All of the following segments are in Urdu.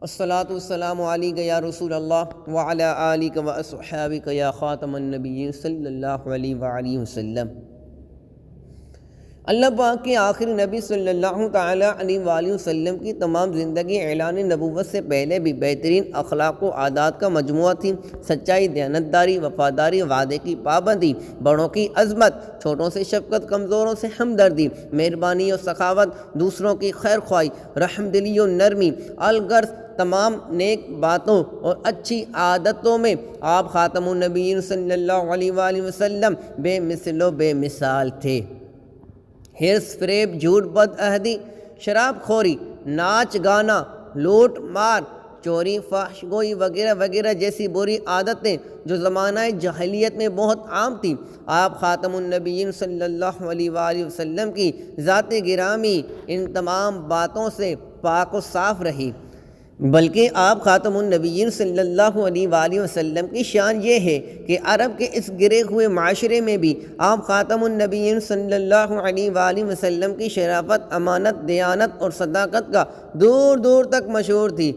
الصلاۃ والسلام علیک یا رسول اللہ وعلی آلک و اصحابک یا خاتم النبیین صلی اللہ علیہ وآلہ وسلم۔ اللہ پاک کے آخری نبی صلی اللہ تعالیٰ علیہ وآلہ وسلم کی تمام زندگی اعلان نبوت سے پہلے بھی بہترین اخلاق و عادات کا مجموعہ تھی۔ سچائی، دیانتداری، وفاداری، وعدے کی پابندی، بڑوں کی عظمت، چھوٹوں سے شفقت، کمزوروں سے ہمدردی، مہربانی و سخاوت، دوسروں کی خیر خواہی، رحم دلی و نرمی، الغرض تمام نیک باتوں اور اچھی عادتوں میں آپ خاتم النبیین صلی اللہ علیہ وآلہ وسلم بے مثل و بے مثال تھے۔ حرص، فریب، جھوٹ، بد عہدی، شراب خوری، ناچ گانا، لوٹ مار، چوری، فحش گوئی وغیرہ وغیرہ جیسی بری عادتیں جو زمانہ جاہلیت میں بہت عام تھیں، آپ خاتم النبیین صلی اللہ علیہ وآلہ وسلم کی ذات گرامی ان تمام باتوں سے پاک و صاف رہی۔ بلکہ آپ خاتم النبیین صلی اللہ علیہ وآلہ وسلم کی شان یہ ہے کہ عرب کے اس گرے ہوئے معاشرے میں بھی آپ خاتم النبیین صلی اللہ علیہ وآلہ وسلم کی شرافت، امانت، دیانت اور صداقت کا دور دور تک مشہور تھی۔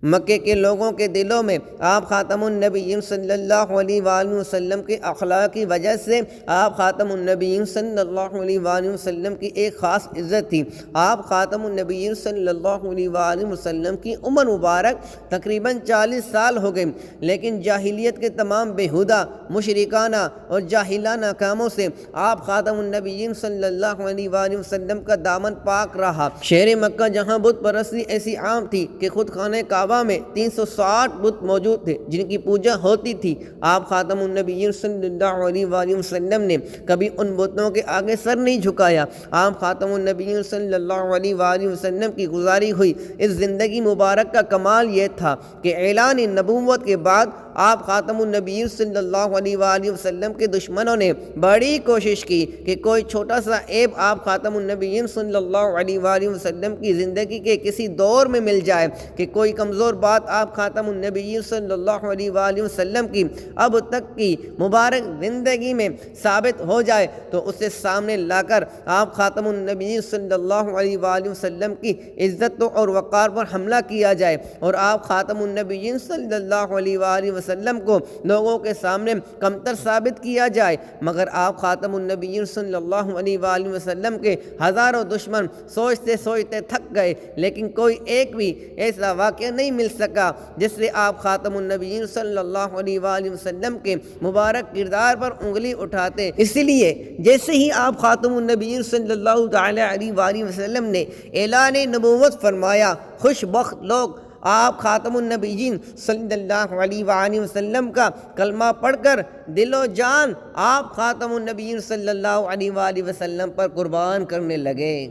مکے کے لوگوں کے دلوں میں آپ خاتم النبیین صلی اللہ علیہ وآلہ وسلم کے اخلاق کی وجہ سے آپ خاتم النبیین صلی اللہ علیہ وآلہ وسلم کی ایک خاص عزت تھی۔ آپ خاتم النبیین صلی اللہ علیہ وآلہ وسلم کی عمر مبارک تقریباً 40 سال ہو گئے، لیکن جاہلیت کے تمام بےہودہ، مشرکانہ اور جاہلانہ کاموں سے آپ خاتم النبیین صلی اللہ علیہ وآلہ وسلم کا دامن پاک رہا۔ شہر مکہ جہاں بت پرستی ایسی عام تھی کہ خود خانہ کعبہ میں 360 بت موجود تھے جن کی پوجا ہوتی تھی، آپ خاتم النبیین صلی اللہ علیہ وآلہ وسلم نے کبھی ان بتوں کے آگے سر نہیں جھکایا۔ آپ خاتم النبیین صلی اللہ علیہ وآلہ وسلم کی گزاری ہوئی اس زندگی مبارک کا کمال یہ تھا کہ اعلان نبوت کے بعد آپ خاتم النبیین صلی اللہ علیہ وآلہ وسلم کے دشمنوں نے بڑی کوشش کی کہ کوئی چھوٹا سا عیب آپ خاتم النبیین صلی اللہ علیہ وآلہ وسلم کی زندگی کے کسی دور میں مل جائے، کہ کوئی کمزور بات آپ خاتم النبیین صلی اللہ علیہ وآلہ وسلم کی اب تک کی مبارک زندگی میں ثابت ہو جائے تو اسے سامنے لا کر آپ خاتم النبیین صلی اللہ علیہ وآلہ وسلم کی عزت اور وقار پر حملہ کیا جائے اور آپ خاتم النبیین صلی اللہ علیہ وآلہ وسلم کو لوگوں کے سامنے کمتر ثابت کیا جائے۔ مگر آپ خاتم النبیین صلی اللہ علیہ وآلہ وسلم کے ہزاروں دشمن سوچتے سوچتے تھک گئے، لیکن کوئی ایک بھی ایسا واقعہ نہیں مل سکا جس سے آپ خاتم النبیین صلی اللہ علیہ وآلہ وسلم کے مبارک کردار پر انگلی اٹھاتے۔ اس لیے جیسے ہی آپ خاتم النبیین صلی اللہ تعالی علیہ وآلہ وسلم نے اعلان نبوت فرمایا، خوش بخت لوگ آپ خاتم النبیین صلی اللہ علیہ وآلہ وسلم کا کلمہ پڑھ کر دل و جان آپ خاتم النبیین صلی اللہ علیہ وآلہ وسلم پر قربان کرنے لگے۔